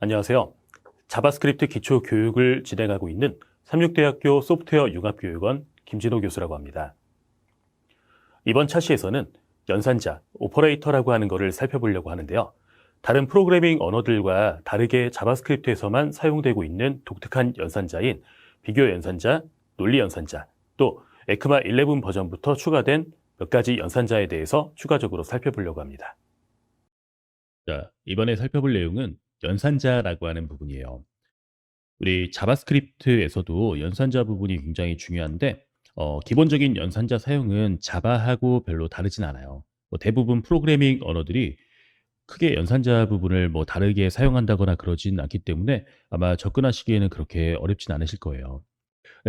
안녕하세요. 자바스크립트 기초 교육을 진행하고 있는 삼육대학교 소프트웨어 융합교육원 김진호 교수라고 합니다. 이번 차시에서는 연산자, 오퍼레이터라고 하는 것을 살펴보려고 하는데요. 다른 프로그래밍 언어들과 다르게 자바스크립트에서만 사용되고 있는 독특한 연산자인 비교 연산자, 논리 연산자, 또 에크마 11 버전부터 추가된 몇 가지 연산자에 대해서 추가적으로 살펴보려고 합니다. 자, 이번에 살펴볼 내용은 연산자라고 하는 부분이에요. 우리 자바스크립트에서도 연산자 부분이 굉장히 중요한데 기본적인 연산자 사용은 자바하고 별로 다르진 않아요. 대부분 프로그래밍 언어들이 크게 연산자 부분을 다르게 사용한다거나 그러진 않기 때문에 아마 접근하시기에는 그렇게 어렵진 않으실 거예요.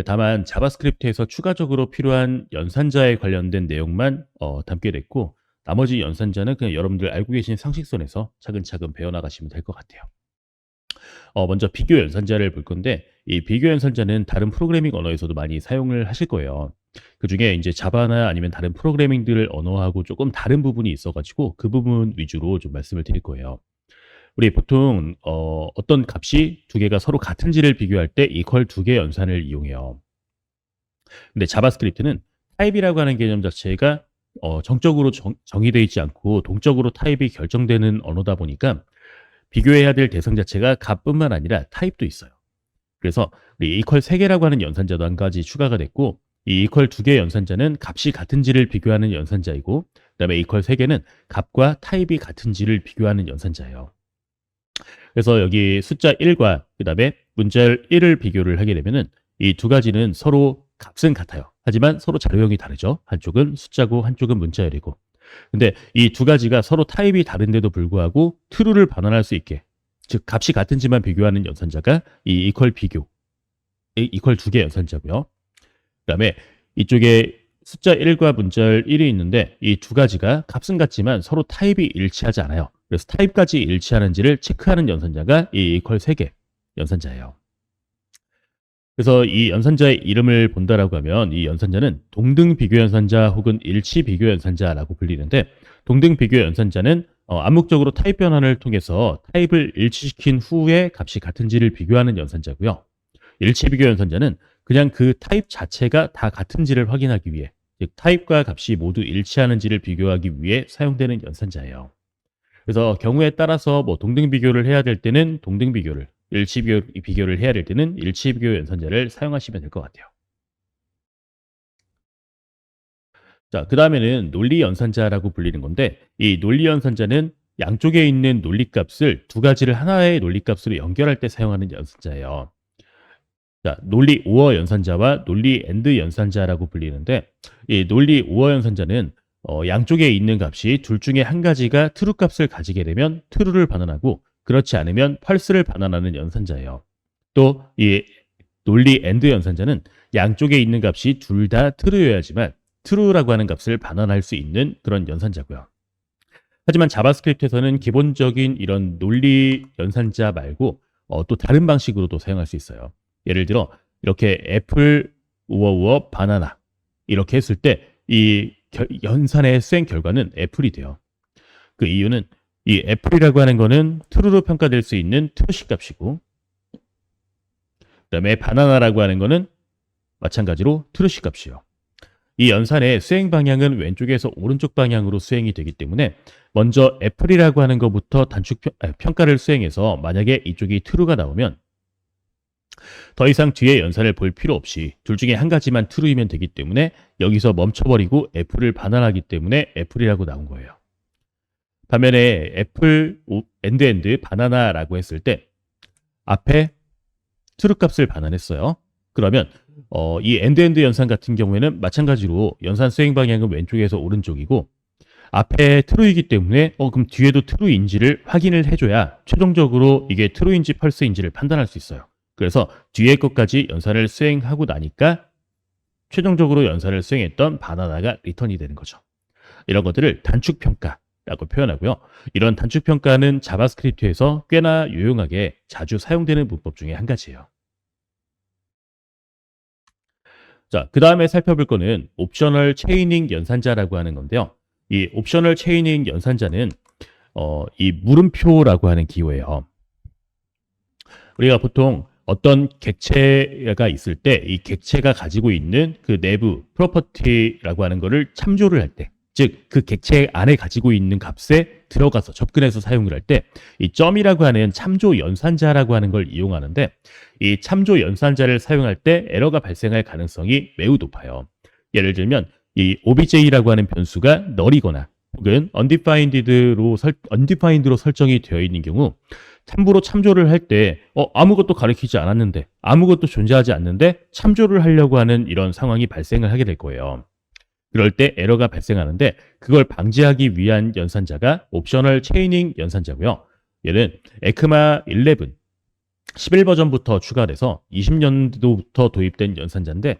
다만 자바스크립트에서 추가적으로 필요한 연산자에 관련된 내용만 담게 됐고, 나머지 연산자는 그냥 여러분들 알고 계신 상식선에서 차근차근 배워나가시면 될 것 같아요. 먼저 비교 연산자를 볼 건데, 이 비교 연산자는 다른 프로그래밍 언어에서도 많이 사용을 하실 거예요. 그 중에 이제 자바나 아니면 다른 프로그래밍들 언어하고 조금 다른 부분이 있어가지고 그 부분 위주로 좀 말씀을 드릴 거예요. 우리 보통 어떤 값이 두 개가 서로 같은지를 비교할 때 이퀄 두 개 연산을 이용해요. 근데 자바스크립트는 타입이라고 하는 개념 자체가 정적으로 정의되어 있지 않고 동적으로 타입이 결정되는 언어다 보니까 비교해야 될 대상 자체가 값뿐만 아니라 타입도 있어요. 그래서 우리 이퀄 3개라고 하는 연산자도 한 가지 추가가 됐고, 이 이퀄 2개 연산자는 값이 같은지를 비교하는 연산자이고, 그다음에 이퀄 3개는 값과 타입이 같은지를 비교하는 연산자예요. 그래서 여기 숫자 1과 그다음에 문자열 1을 비교를 하게 되면은 이 두 가지는 서로 값은 같아요. 하지만 서로 자료형이 다르죠. 한쪽은 숫자고 한쪽은 문자열이고. 근데 이 두 가지가 서로 타입이 다른데도 불구하고 true를 반환할 수 있게, 즉 값이 같은지만 비교하는 연산자가 이 이퀄 비교, 이퀄 두 개 연산자고요. 그다음에 이쪽에 숫자 1과 문자열 1이 있는데 이 두 가지가 값은 같지만 서로 타입이 일치하지 않아요. 그래서 타입까지 일치하는지를 체크하는 연산자가 이 이퀄 3개 연산자예요. 그래서 이 연산자의 이름을 본다라고 하면 이 연산자는 동등 비교 연산자 혹은 일치 비교 연산자라고 불리는데, 동등 비교 연산자는 암묵적으로 타입 변환을 통해서 타입을 일치시킨 후에 값이 같은지를 비교하는 연산자고요. 일치 비교 연산자는 그냥 그 타입 자체가 다 같은지를 확인하기 위해, 즉 타입과 값이 모두 일치하는지를 비교하기 위해 사용되는 연산자예요. 그래서 경우에 따라서 동등 비교를 해야 될 때는 동등 비교를, 일치 비교를 해야 될 때는 일치 비교 연산자를 사용하시면 될 것 같아요. 자, 그 다음에는 논리 연산자라고 불리는 건데, 이 논리 연산자는 양쪽에 있는 논리값을 두 가지를 하나의 논리값으로 연결할 때 사용하는 연산자예요. 자, 논리 오어 연산자와 논리 엔드 연산자라고 불리는데, 이 논리 오어 연산자는 양쪽에 있는 값이 둘 중에 한 가지가 true 값을 가지게 되면 true를 반환하고, 그렇지 않으면 false를 반환하는 연산자예요. 또 이 논리 엔드 연산자는 양쪽에 있는 값이 둘 다 true여야지만 true라고 하는 값을 반환할 수 있는 그런 연산자고요. 하지만 자바스크립트에서는 기본적인 이런 논리 연산자 말고 또 다른 방식으로도 사용할 수 있어요. 예를 들어 이렇게 애플 우어 바나나 이렇게 했을 때 이 연산의 수행 결과는 애플이 돼요. 그 이유는 이 애플이라고 하는 거는 true로 평가될 수 있는 true식 값이고, 그다음에 바나나라고 하는 거는 마찬가지로 true식 값이에요. 이 연산의 수행 방향은 왼쪽에서 오른쪽 방향으로 수행이 되기 때문에 먼저 애플이라고 하는 것부터 단축 평가를 수행해서 만약에 이쪽이 true가 나오면 더 이상 뒤에 연산을 볼 필요 없이 둘 중에 한 가지만 true이면 되기 때문에 여기서 멈춰버리고 애플을 반환하기 때문에 애플이라고 나온 거예요. 반면에 애플 엔드 바나나라고 했을 때 앞에 true 값을 반환했어요. 그러면 이 엔드 연산 같은 경우에는 마찬가지로 연산 수행 방향은 왼쪽에서 오른쪽이고, 앞에 true이기 때문에 그럼 뒤에도 true인지를 확인을 해줘야 최종적으로 이게 true인지 false인지를 판단할 수 있어요. 그래서 뒤에 것까지 연산을 수행하고 나니까 최종적으로 연산을 수행했던 바나나가 리턴이 되는 거죠. 이런 것들을 단축평가라고 표현하고요. 이런 단축평가는 자바스크립트에서 꽤나 유용하게 자주 사용되는 문법 중에 한 가지예요. 자, 그 다음에 살펴볼 거는 옵셔널 체이닝 연산자라고 하는 건데요. 이 옵셔널 체이닝 연산자는 이 물음표라고 하는 기호예요. 우리가 보통 어떤 객체가 있을 때 이 객체가 가지고 있는 그 내부 프로퍼티라고 하는 거를 참조를 할 때, 즉 그 객체 안에 가지고 있는 값에 들어가서 접근해서 사용을 할 때 이 점이라고 하는 참조 연산자라고 하는 걸 이용하는데, 이 참조 연산자를 사용할 때 에러가 발생할 가능성이 매우 높아요. 예를 들면 이 obj라고 하는 변수가 널이거나 혹은 undefined로 설정이 되어 있는 경우, 참고로 참조를 할 때 아무것도 가리키지 않았는데, 아무것도 존재하지 않는데 참조를 하려고 하는 이런 상황이 발생을 하게 될 거예요. 그럴 때 에러가 발생하는데, 그걸 방지하기 위한 연산자가 옵셔널 체이닝 연산자고요. 얘는 에크마 11 11버전부터 추가돼서 20년도부터 도입된 연산자인데,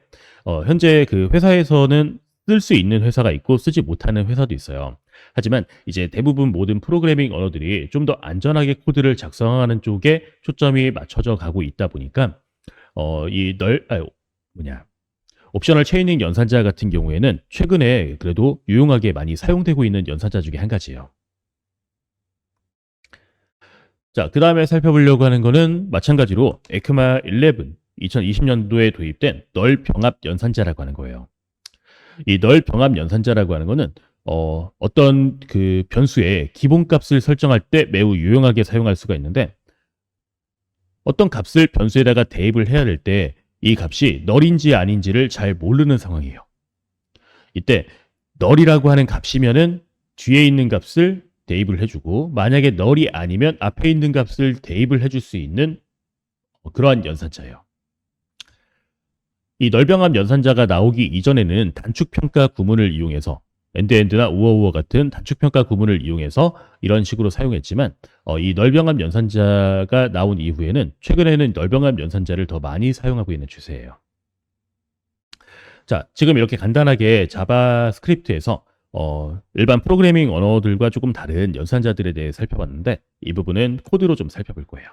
현재 그 회사에서는 쓸 수 있는 회사가 있고 쓰지 못하는 회사도 있어요. 하지만 이제 대부분 모든 프로그래밍 언어들이 좀 더 안전하게 코드를 작성하는 쪽에 초점이 맞춰져 가고 있다 보니까 옵셔널 체이닝 연산자 같은 경우에는 최근에 그래도 유용하게 많이 사용되고 있는 연산자 중에 한 가지예요. 자, 그 다음에 살펴보려고 하는 거는 마찬가지로 에크마 11 2020년도에 도입된 널 병합 연산자라고 하는 거예요. 이 널 병합 연산자라고 하는 거는 어떤 그 변수의 기본값을 설정할 때 매우 유용하게 사용할 수가 있는데, 어떤 값을 변수에다가 대입을 해야 될 때 이 값이 널인지 아닌지를 잘 모르는 상황이에요. 이때 널이라고 하는 값이면은 뒤에 있는 값을 대입을 해주고, 만약에 널이 아니면 앞에 있는 값을 대입을 해줄 수 있는 그러한 연산자예요. 이 널병합 연산자가 나오기 이전에는 단축평가 구문을 이용해서 엔드엔드나 우어우어 같은 단축평가 구문을 이용해서 이런 식으로 사용했지만, 이 널병합 연산자가 나온 이후에는 최근에는 널병합 연산자를 더 많이 사용하고 있는 추세예요. 자, 지금 이렇게 간단하게 자바스크립트에서 일반 프로그래밍 언어들과 조금 다른 연산자들에 대해 살펴봤는데, 이 부분은 코드로 좀 살펴볼 거예요.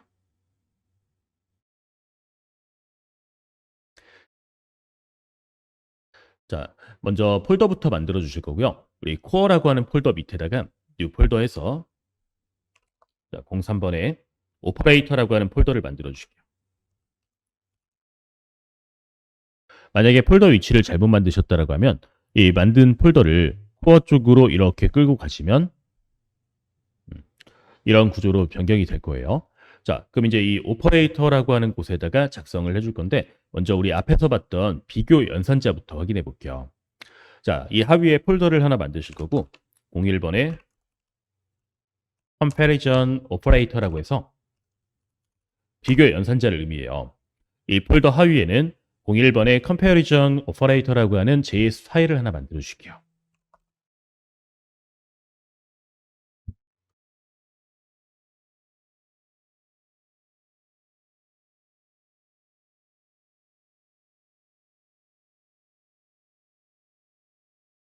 자, 먼저 폴더부터 만들어 주실 거고요. 우리 코어라고 하는 폴더 밑에다가 뉴 폴더에서 03번에 오퍼레이터라고 하는 폴더를 만들어 주실게요. 만약에 폴더 위치를 잘못 만드셨다라고 하면 이 만든 폴더를 코어 쪽으로 이렇게 끌고 가시면 이런 구조로 변경이 될 거예요. 자, 그럼 이제 이 오퍼레이터라고 하는 곳에다가 작성을 해줄 건데, 먼저 우리 앞에서 봤던 비교 연산자부터 확인해 볼게요. 자, 이 하위에 폴더를 하나 만드실 거고, 01번에 comparison operator라고 해서 비교 연산자를 의미해요. 이 폴더 하위에는 01번에 comparison operator라고 하는 JS 파일을 하나 만들어 주실게요.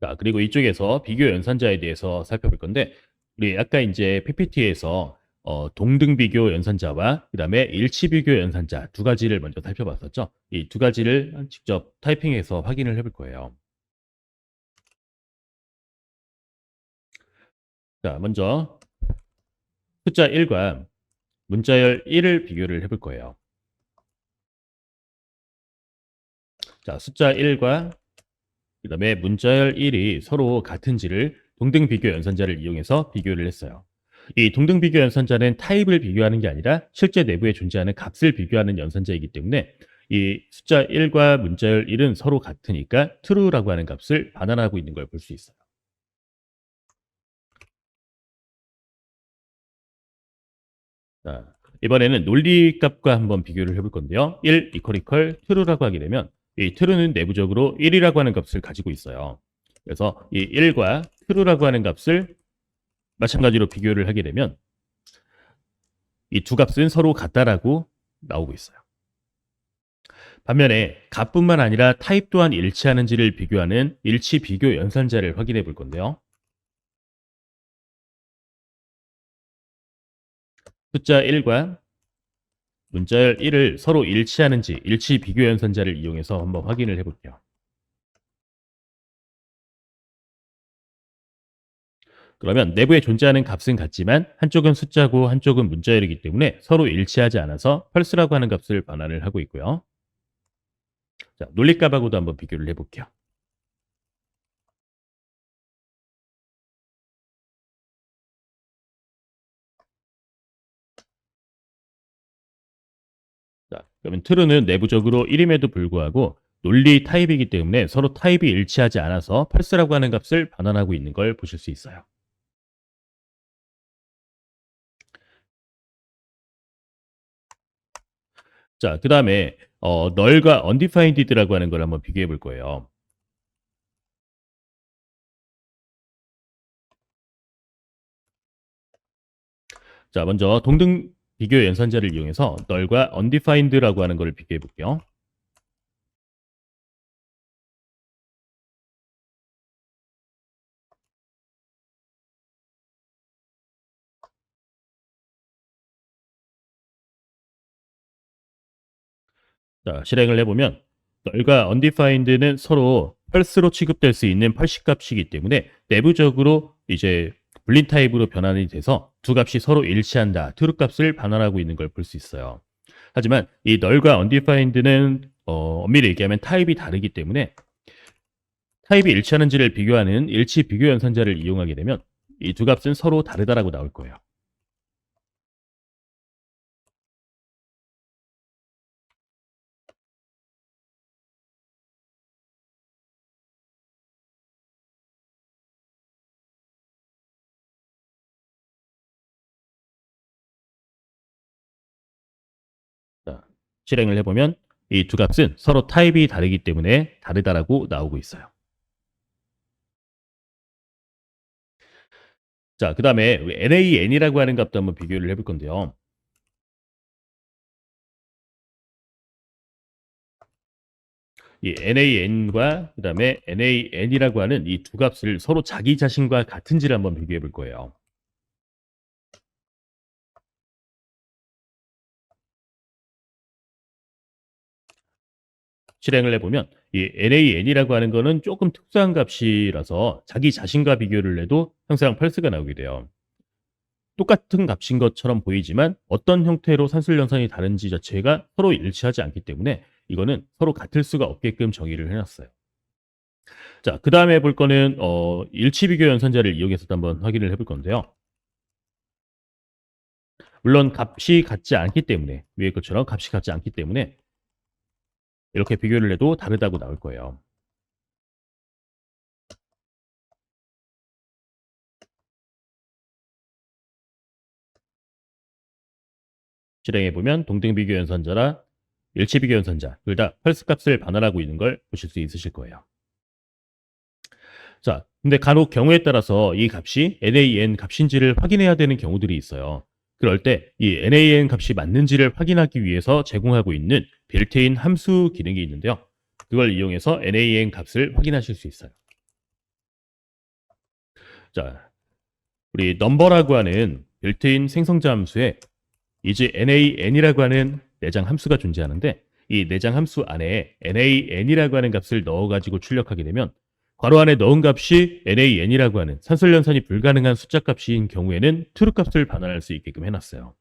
자, 그리고 이쪽에서 비교 연산자에 대해서 살펴볼 건데, 우리 아까 이제 PPT에서 동등 비교 연산자와 그다음에 일치 비교 연산자 두 가지를 먼저 살펴봤었죠. 이 두 가지를 직접 타이핑해서 확인을 해볼 거예요. 자, 먼저 숫자 1과 문자열 1을 비교를 해볼 거예요. 자, 숫자 1과 그다음에 문자열 1이 서로 같은지를 동등 비교 연산자를 이용해서 비교를 했어요. 이 동등 비교 연산자는 타입을 비교하는 게 아니라 실제 내부에 존재하는 값을 비교하는 연산자이기 때문에 이 숫자 1과 문자열 1은 서로 같으니까 true라고 하는 값을 반환하고 있는 걸 볼 수 있어요. 자, 이번에는 논리값과 한번 비교를 해볼 건데요. 1 true라고 하게 되면 이 true는 내부적으로 1이라고 하는 값을 가지고 있어요. 그래서 이 1과 true라고 하는 값을 마찬가지로 비교를 하게 되면 이 두 값은 서로 같다라고 나오고 있어요. 반면에 값뿐만 아니라 타입 또한 일치하는지를 비교하는 일치 비교 연산자를 확인해 볼 건데요. 숫자 1과 문자열 1을 서로 일치하는지 일치 비교 연산자를 이용해서 한번 확인을 해볼게요. 그러면 내부에 존재하는 값은 같지만 한쪽은 숫자고 한쪽은 문자열이기 때문에 서로 일치하지 않아서 펄스라고 하는 값을 반환을 하고 있고요. 자, 논리값하고도 한번 비교를 해볼게요. 자, 그러면 true는 내부적으로 1임에도 불구하고 논리 타입이기 때문에 서로 타입이 일치하지 않아서 펄스라고 하는 값을 반환하고 있는 걸 보실 수 있어요. 자, 그 다음에 널과 undefined라고 하는 걸 한번 비교해 볼 거예요. 자, 먼저 동등 비교 연산자를 이용해서 널과 undefined라고 하는 걸 비교해 볼게요. 자, 실행을 해보면 널과 undefined는 서로 펄스로 취급될 수 있는 펄시값이기 때문에 내부적으로 이제 불린 타입으로 변환이 돼서 두 값이 서로 일치한다. true 값을 반환하고 있는 걸 볼 수 있어요. 하지만 이 널과 undefined는 엄밀히 얘기하면 타입이 다르기 때문에 타입이 일치하는지를 비교하는 일치 비교 연산자를 이용하게 되면 이 두 값은 서로 다르다라고 나올 거예요. 자, 실행을 해보면 이 두 값은 서로 타입이 다르기 때문에 다르다라고 나오고 있어요. 자, 그 다음에 NaN이라고 하는 값도 한번 비교를 해볼 건데요. 이 NaN과 그 다음에 NaN이라고 하는 이 두 값을 서로 자기 자신과 같은지를 한번 비교해 볼 거예요. 실행을 해보면 이 NaN이라고 하는 거는 조금 특수한 값이라서 자기 자신과 비교를 해도 항상 펄스가 나오게 돼요. 똑같은 값인 것처럼 보이지만 어떤 형태로 산술연산이 다른지 자체가 서로 일치하지 않기 때문에 이거는 서로 같을 수가 없게끔 정의를 해놨어요. 자, 그 다음에 볼 거는 일치 비교 연산자를 이용해서도 한번 확인을 해볼 건데요. 물론 값이 같지 않기 때문에 위에 것처럼 값이 같지 않기 때문에 이렇게 비교를 해도 다르다고 나올 거예요. 실행해 보면 동등 비교 연산자라 일치 비교 연산자 둘 다 펄스 값을 반환하고 있는 걸 보실 수 있으실 거예요. 자, 근데 간혹 경우에 따라서 이 값이 NaN 값인지를 확인해야 되는 경우들이 있어요. 그럴 때 이 NaN 값이 맞는지를 확인하기 위해서 제공하고 있는 빌트인 함수 기능이 있는데요. 그걸 이용해서 NaN 값을 확인하실 수 있어요. 자, 우리 넘버라고 하는 빌트인 생성자 함수에 이제 NaN이라고 하는 내장 함수가 존재하는데 이 내장 함수 안에 NaN이라고 하는 값을 넣어가지고 출력하게 되면 괄호 안에 넣은 값이 NaN이라고 하는 산술연산이 불가능한 숫자 값인 경우에는 true 값을 반환할 수 있게끔 해놨어요.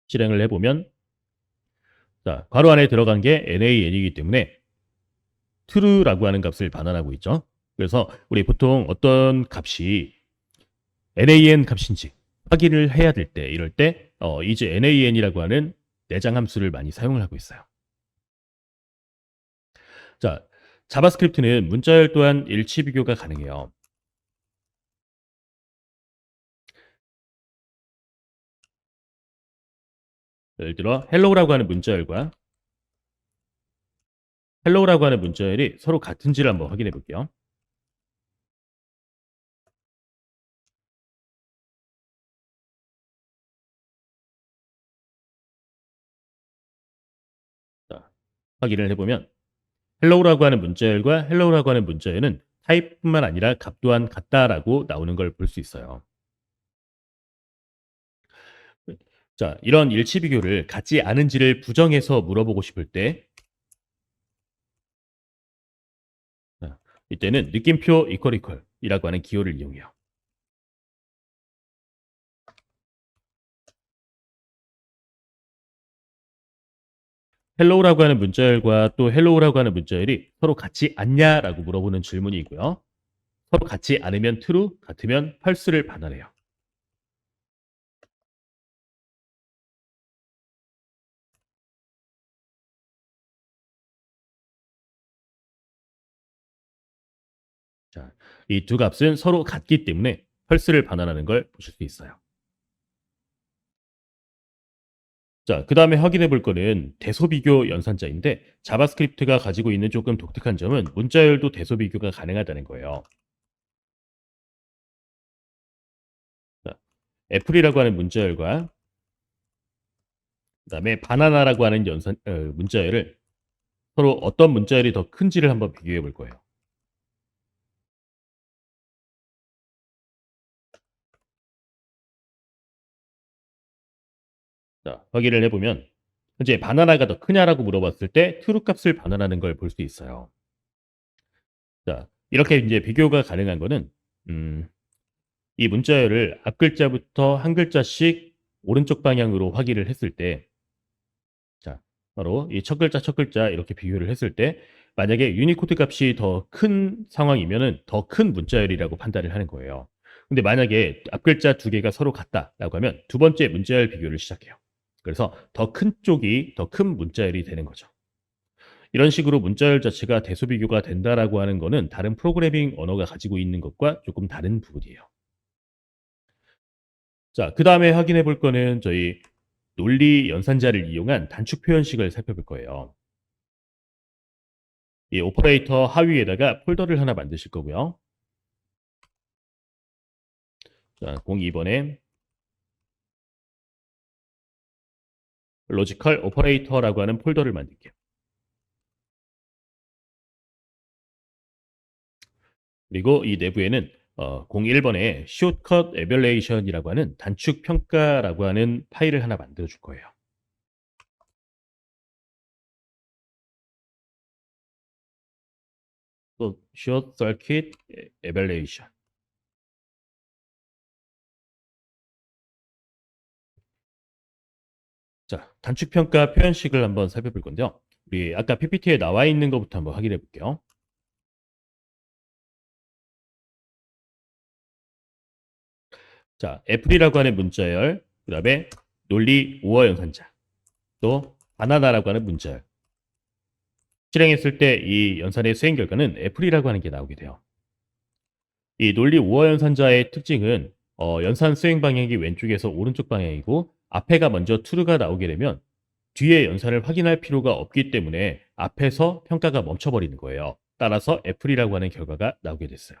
실행을 해보면 자, 괄호 안에 들어간 게 NaN이기 때문에 true라고 하는 값을 반환하고 있죠. 그래서 우리 보통 어떤 값이 NaN 값인지 확인을 해야 될 때, 이럴 때 이제 NaN이라고 하는 내장 함수를 많이 사용을 하고 있어요. 자, 자바스크립트는 문자열 또한 일치 비교가 가능해요. 예를 들어 hello라고 하는 문자열과 hello라고 하는 문자열이 서로 같은지를 한번 확인해 볼게요. 자, 확인을 해보면 hello라고 하는 문자열과 hello라고 하는 문자열은 타입뿐만 아니라 값 또한 같다라고 나오는 걸 볼 수 있어요. 자, 이런 일치 비교를 같지 않은지를 부정해서 물어보고 싶을 때, 자, 이때는 느낌표 이퀄이라고 하는 기호를 이용해요. 헬로우라고 하는 문자열과 또 헬로우라고 하는 문자열이 서로 같지 않냐라고 물어보는 질문이고요. 서로 같지 않으면 true, 같으면 false를 반환해요. 자, 이 두 값은 서로 같기 때문에 false를 반환하는 걸 보실 수 있어요. 자, 그 다음에 확인해 볼 거는 대소비교 연산자인데 자바스크립트가 가지고 있는 조금 독특한 점은 문자열도 대소비교가 가능하다는 거예요. 자, 애플이라고 하는 문자열과 그다음에 바나나라고 하는 문자열을 서로 어떤 문자열이 더 큰지를 한번 비교해 볼 거예요. 자, 확인을 해보면 현재 바나나가 더 크냐라고 물어봤을 때 true 값을 반환하는 걸 볼 수 있어요. 자, 이렇게 이제 비교가 가능한 거는 이 문자열을 앞 글자부터 한 글자씩 오른쪽 방향으로 확인을 했을 때, 자, 바로 이 첫 글자 첫 글자 이렇게 비교를 했을 때 만약에 유니코드 값이 더 큰 상황이면은 더 큰 문자열이라고 판단을 하는 거예요. 근데 만약에 앞 글자 두 개가 서로 같다라고 하면 두 번째 문자열 비교를 시작해요. 그래서 더 큰 쪽이 더 큰 문자열이 되는 거죠. 이런 식으로 문자열 자체가 대소 비교가 된다라고 하는 거는 다른 프로그래밍 언어가 가지고 있는 것과 조금 다른 부분이에요. 자, 그 다음에 확인해 볼 거는 저희 논리 연산자를 이용한 단축 표현식을 살펴볼 거예요. 이 오퍼레이터 하위에다가 폴더를 하나 만드실 거고요. 자, 02번에 로지컬 오퍼레이터라고 하는 폴더를 만들게요. 그리고 이 내부에는 01번에 shortcut evaluation이라고 하는 단축 평가라고 하는 파일을 하나 만들어 줄 거예요. 또 short circuit evaluation. 자, 단축 평가 표현식을 한번 살펴볼 건데요. 우리 아까 PPT에 나와 있는 것부터 한번 확인해 볼게요. 자, 애플이라고 하는 문자열, 그 다음에 논리 오어 연산자, 또 바나나라고 하는 문자열. 실행했을 때 이 연산의 수행 결과는 애플이라고 하는 게 나오게 돼요. 이 논리 오어 연산자의 특징은 연산 수행 방향이 왼쪽에서 오른쪽 방향이고 앞에가 먼저 true가 나오게 되면 뒤에 연산을 확인할 필요가 없기 때문에 앞에서 평가가 멈춰버리는 거예요. 따라서 애플이라고 하는 결과가 나오게 됐어요.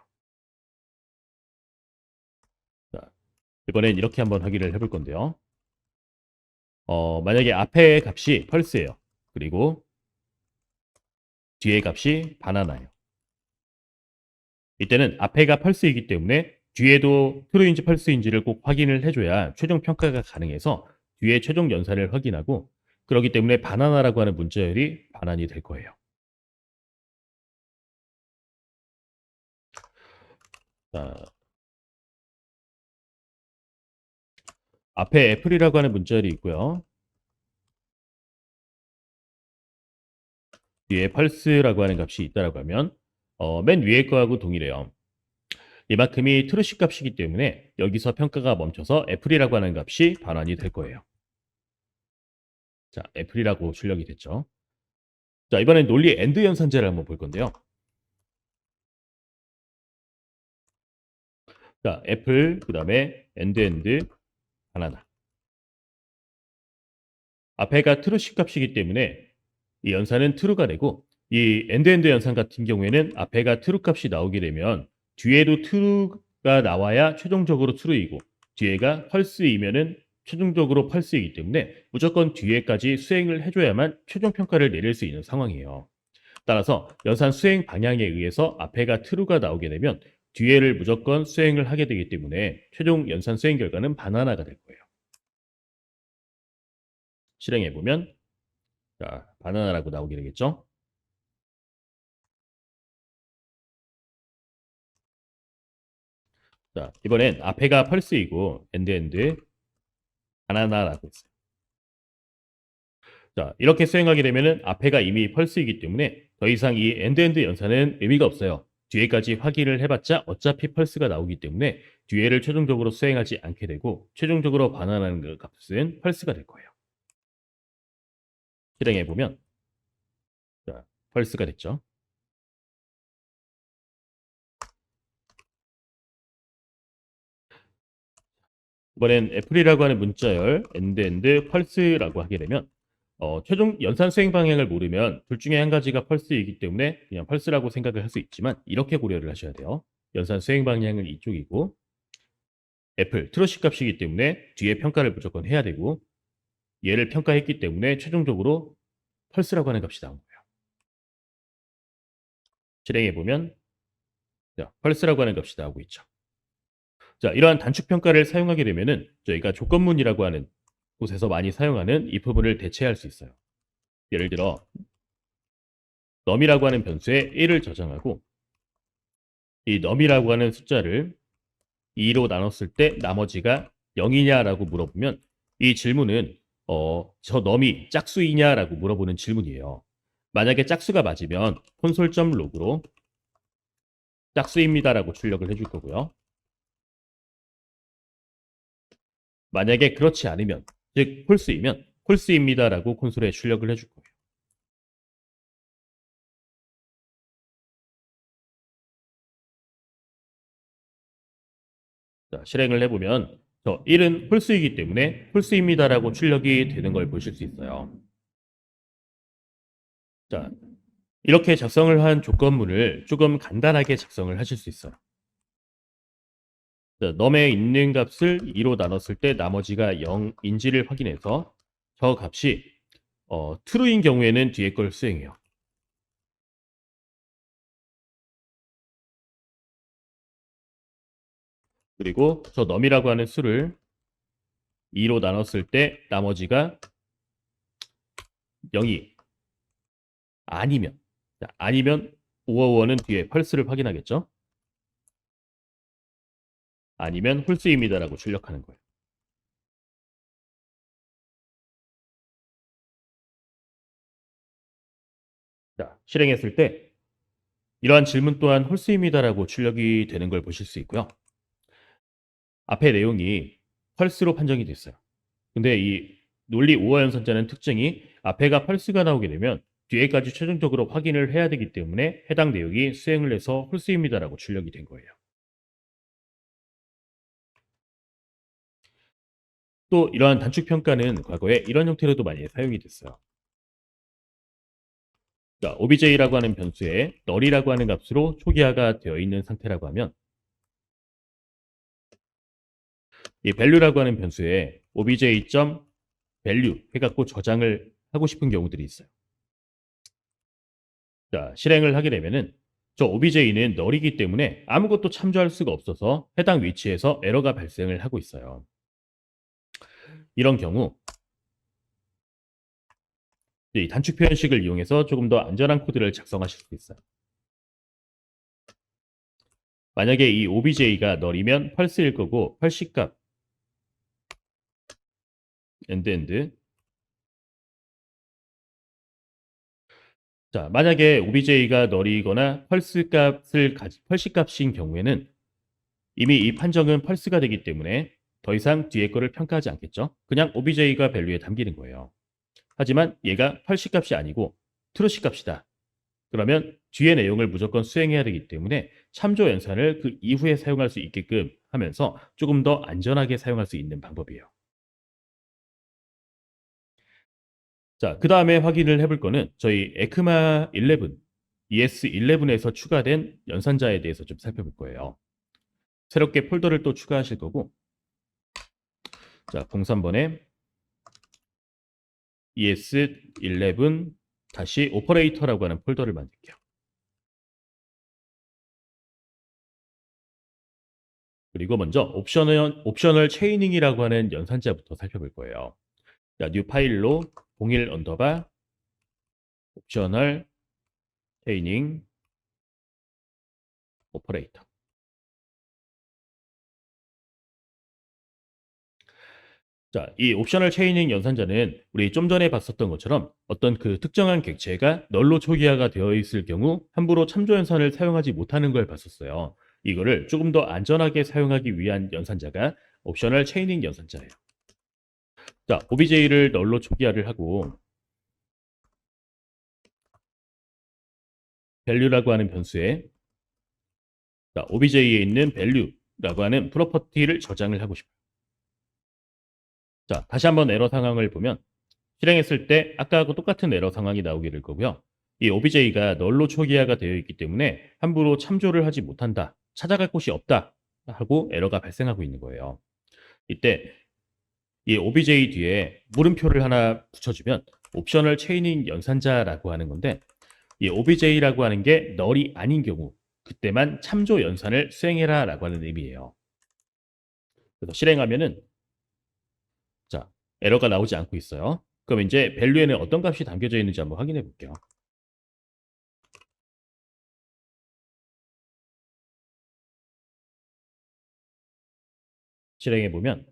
자, 이번엔 이렇게 한번 확인을 해볼 건데요. 만약에 앞에 값이 펄스예요. 그리고 뒤에 값이 바나나예요. 이때는 앞에가 펄스이기 때문에 뒤에도 트루인지 펄스인지를 꼭 확인을 해줘야 최종 평가가 가능해서 뒤에 최종 연산을 확인하고 그렇기 때문에 바나나라고 하는 문자열이 반환이 될 거예요. 자, 앞에 애플이라고 하는 문자열이 있고요. 뒤에 펄스라고 하는 값이 있다라고 하면 맨 위에 거하고 동일해요. 이만큼이 트루시 값이기 때문에 여기서 평가가 멈춰서 애플이라고 하는 값이 반환이 될 거예요. 자, 애플이라고 출력이 됐죠. 자, 이번엔 논리 엔드 연산제를 한번 볼 건데요. 자, 애플, 그 다음에 엔드, 바나나. 앞에가 트루시 값이기 때문에 이 연산은 true가 되고 이 엔드 연산 같은 경우에는 앞에가 true 값이 나오게 되면 뒤에도 true가 나와야 최종적으로 true이고 뒤에가 false이면은 최종적으로 false이기 때문에 무조건 뒤에까지 수행을 해줘야만 최종 평가를 내릴 수 있는 상황이에요. 따라서 연산 수행 방향에 의해서 앞에가 true가 나오게 되면 뒤에를 무조건 수행을 하게 되기 때문에 최종 연산 수행 결과는 바나나가 될 거예요. 실행해 보면 자, 바나나라고 나오게 되겠죠. 자, 이번엔 앞에가 펄스이고 엔드엔드 바나나라고 있어요. 자, 이렇게 수행하게 되면은 앞에가 이미 펄스이기 때문에 더 이상 이 엔드엔드 연산은 의미가 없어요. 뒤에까지 확인을 해봤자 어차피 펄스가 나오기 때문에 뒤에를 최종적으로 수행하지 않게 되고 최종적으로 반환하는 그 값은 펄스가 될 거예요. 실행해 보면 자, 펄스가 됐죠. 이번엔 애플이라고 하는 문자열 엔드엔드 펄스라고 하게 되면 최종 연산 수행 방향을 모르면 둘 중에 한 가지가 펄스이기 때문에 그냥 펄스라고 생각을 할 수 있지만 이렇게 고려를 하셔야 돼요. 연산 수행 방향은 이쪽이고 애플 트러시 값이기 때문에 뒤에 평가를 무조건 해야 되고 얘를 평가했기 때문에 최종적으로 펄스라고 하는 값이 나온 거예요. 실행해 보면 펄스라고 하는 값이 나오고 있죠. 자, 이러한 단축 평가를 사용하게 되면은 저희가 조건문이라고 하는 곳에서 많이 사용하는 이 부분을 대체할 수 있어요. 예를 들어 num이라고 하는 변수에 1을 저장하고 이 num이라고 하는 숫자를 2로 나눴을 때 나머지가 0이냐라고 물어보면 이 질문은 저 num이 짝수이냐라고 물어보는 질문이에요. 만약에 짝수가 맞으면 콘솔.log로 짝수입니다라고 출력을 해줄 거고요. 만약에 그렇지 않으면 즉 홀수이면 홀수입니다라고 콘솔에 출력을 해줄 거예요. 자, 실행을 해보면 저 1은 홀수이기 때문에 홀수입니다라고 출력이 되는 걸 보실 수 있어요. 자, 이렇게 작성을 한 조건문을 조금 간단하게 작성을 하실 수 있어요. 자, num에 있는 값을 2로 나눴을 때 나머지가 0인지를 확인해서 저 값이 true인 경우에는 뒤에 걸 수행해요. 그리고 저 num이라고 하는 수를 2로 나눴을 때 나머지가 0이 아니면 자, 아니면 555는 뒤에 펄스를 확인하겠죠. 아니면 홀수입니다라고 출력하는 거예요. 자, 실행했을 때 이러한 질문 또한 홀수입니다라고 출력이 되는 걸 보실 수 있고요. 앞에 내용이 펄스로 판정이 됐어요. 근데 이 논리 우어 연산자는 특징이 앞에가 펄스가 나오게 되면 뒤에까지 최종적으로 확인을 해야 되기 때문에 해당 내용이 수행을 해서 홀수입니다라고 출력이 된 거예요. 또 이러한 단축 평가는 과거에 이런 형태로도 많이 사용이 됐어요. 자, obj라고 하는 변수에 null이라고 하는 값으로 초기화가 되어 있는 상태라고 하면 이 value라고 하는 변수에 obj.value 해갖고 저장을 하고 싶은 경우들이 있어요. 자, 실행을 하게 되면은 저 obj는 null이기 때문에 아무것도 참조할 수가 없어서 해당 위치에서 에러가 발생을 하고 있어요. 이런 경우 이 단축 표현식을 이용해서 조금 더 안전한 코드를 작성하실 수 있어요. 만약에 이 obj가 null이면 펄스일 거고 펄스 값 엔드 자, 만약에 obj가 null이거나 펄스 값인 경우에는 이미 이 판정은 펄스가 되기 때문에 더 이상 뒤에 거를 평가하지 않겠죠. 그냥 obj가 value에 담기는 거예요. 하지만 얘가 펄스 값이 아니고 트루시 값이다. 그러면 뒤의 내용을 무조건 수행해야 되기 때문에 참조 연산을 그 이후에 사용할 수 있게끔 하면서 조금 더 안전하게 사용할 수 있는 방법이에요. 자, 그 다음에 확인을 해볼 거는 저희 에크마 11, ES11에서 추가된 연산자에 대해서 좀 살펴볼 거예요. 새롭게 폴더를 또 추가하실 거고, 자, 03번에 ES11 다시 오퍼레이터라고 하는 폴더를 만들게요. 그리고 먼저 옵셔널 체이닝이라고 하는 연산자부터 살펴볼 거예요. 자, 뉴 파일로 01 언더바 옵셔널 체이닝 오퍼레이터. 자, 이 옵셔널 체이닝 연산자는 우리 좀 전에 봤었던 것처럼 어떤 그 특정한 객체가 널로 초기화가 되어 있을 경우 함부로 참조 연산을 사용하지 못하는 걸 봤었어요. 이거를 조금 더 안전하게 사용하기 위한 연산자가 옵셔널 체이닝 연산자예요. 자, OBJ를 널로 초기화를 하고 value라고 하는 변수에 자, OBJ에 있는 value라고 하는 프로퍼티를 저장을 하고 싶어요. 자, 다시 한번 에러 상황을 보면 실행했을 때 아까하고 똑같은 에러 상황이 나오게 될 거고요. 이 OBJ가 널로 초기화가 되어 있기 때문에 함부로 참조를 하지 못한다, 찾아갈 곳이 없다 하고 에러가 발생하고 있는 거예요. 이때 이 OBJ 뒤에 물음표를 하나 붙여주면 옵셔널 체이닝 연산자라고 하는 건데 이 OBJ라고 하는 게 널이 아닌 경우 그때만 참조 연산을 수행해라 라고 하는 의미예요. 그래서 실행하면은 자, 에러가 나오지 않고 있어요. 그럼 이제 value에는 어떤 값이 담겨져 있는지 한번 확인해 볼게요. 실행해 보면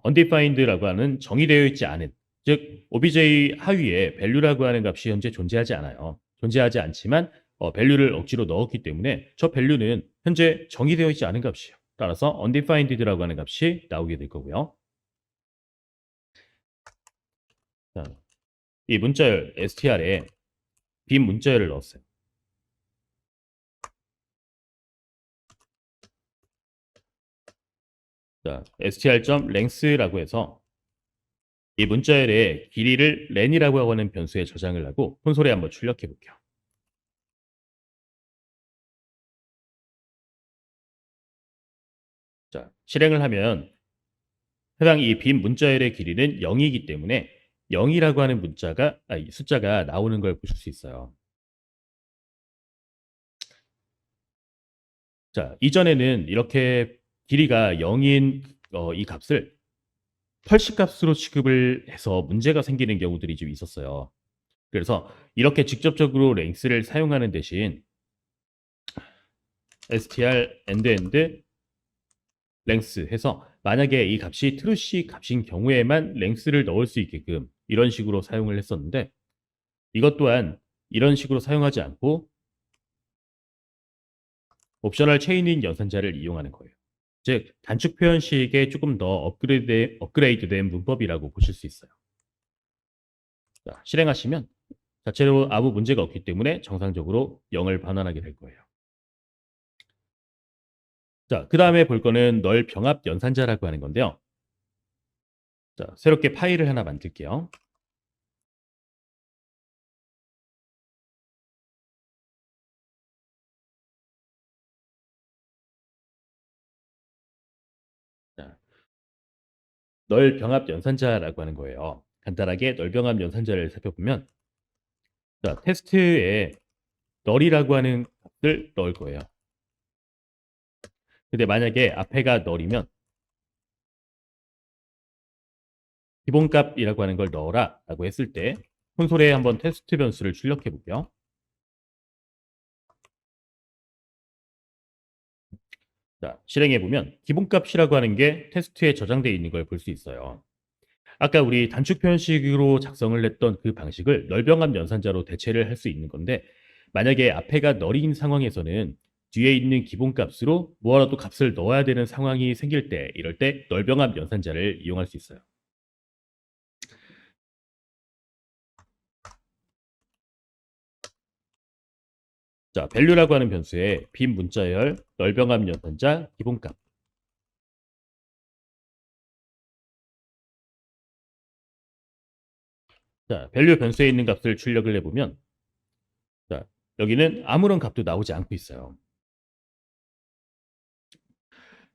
undefined라고 하는 정의되어 있지 않은, 즉 obj 하위에 value라고 하는 값이 현재 존재하지 않아요. 존재하지 않지만 value를 억지로 넣었기 때문에 저 value는 현재 정의되어 있지 않은 값이에요. 따라서 undefined라고 하는 값이 나오게 될 거고요. 자, 이 문자열 str에 빈 문자열을 넣었어요. 자, str.length라고 해서 이 문자열의 길이를 len이라고 하는 변수에 저장을 하고 콘솔에 한번 출력해 볼게요. 자, 실행을 하면 해당 이 빈 문자열의 길이는 0이기 때문에 0이라고 하는 숫자가 나오는 걸 보실 수 있어요. 자, 이전에는 이렇게 길이가 0인 이 값을 펄시 값으로 취급을 해서 문제가 생기는 경우들이 좀 있었어요. 그래서 이렇게 직접적으로 랭스를 사용하는 대신 str end 랭스 해서 만약에 이 값이 트루시 값인 경우에만 랭스를 넣을 수 있게끔 이런 식으로 사용을 했었는데 이것 또한 이런 식으로 사용하지 않고 옵셔널 체이닝 연산자를 이용하는 거예요. 즉 단축 표현식에 조금 더 업그레이드된 문법이라고 보실 수 있어요. 자, 실행하시면 자체로 아무 문제가 없기 때문에 정상적으로 0을 반환하게 될 거예요. 자, 그 다음에 볼 거는 널 병합 연산자라고 하는 건데요. 자, 새롭게 파일을 하나 만들게요. 자, 널 병합 연산자라고 하는 거예요. 간단하게 널 병합 연산자를 살펴보면 자, 테스트에 널이라고 하는 값을 넣을 거예요. 근데 만약에 앞에가 널이면 기본값이라고 하는 걸 넣어라 라고 했을 때 콘솔에 한번 테스트 변수를 출력해 볼게요. 자, 실행해 보면 기본값이라고 하는 게 테스트에 저장되어 있는 걸 볼 수 있어요. 아까 우리 단축 표현식으로 작성을 했던 그 방식을 널병합 연산자로 대체를 할 수 있는 건데 만약에 앞에가 널인 상황에서는 뒤에 있는 기본값으로 뭐라도 값을 넣어야 되는 상황이 생길 때 이럴 때 널병합 연산자를 이용할 수 있어요. 자, value라고 하는 변수에 빈 문자열 널병합 연산자 기본값. 자, value 변수에 있는 값을 출력을 해보면 자, 여기는 아무런 값도 나오지 않고 있어요.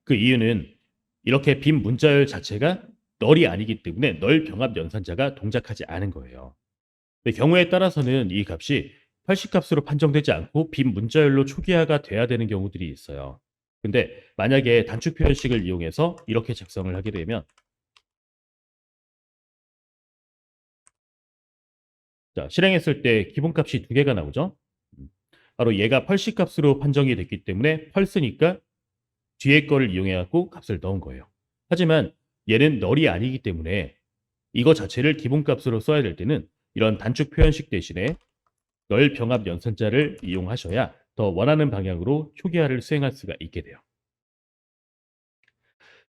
그 이유는 이렇게 빈 문자열 자체가 널이 아니기 때문에 널 병합 연산자가 동작하지 않은 거예요. 근데 경우에 따라서는 이 값이 80값으로 판정되지 않고 빈 문자열로 초기화가 돼야 되는 경우들이 있어요. 근데 만약에 단축 표현식을 이용해서 이렇게 작성을 하게 되면 자, 실행했을 때 기본값이 두 개가 나오죠. 바로 얘가 펄시 값으로 판정이 됐기 때문에 펄스니까 뒤에 거를 이용해 갖고 값을 넣은 거예요. 하지만 얘는 널이 아니기 때문에 이거 자체를 기본값으로 써야 될 때는 이런 단축 표현식 대신에 널 병합 연산자를 이용하셔야 더 원하는 방향으로 초기화를 수행할 수가 있게 돼요.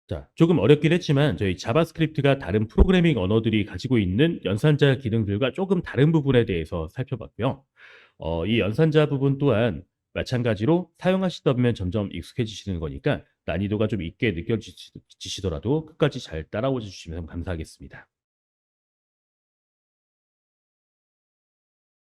자, 조금 어렵긴 했지만 저희 자바스크립트가 다른 프로그래밍 언어들이 가지고 있는 연산자 기능들과 조금 다른 부분에 대해서 살펴봤고요. 이 연산자 부분 또한 마찬가지로 사용하시다 보면 점점 익숙해지시는 거니까 난이도가 좀 있게 느껴지시더라도 끝까지 잘 따라오셔 주시면 감사하겠습니다.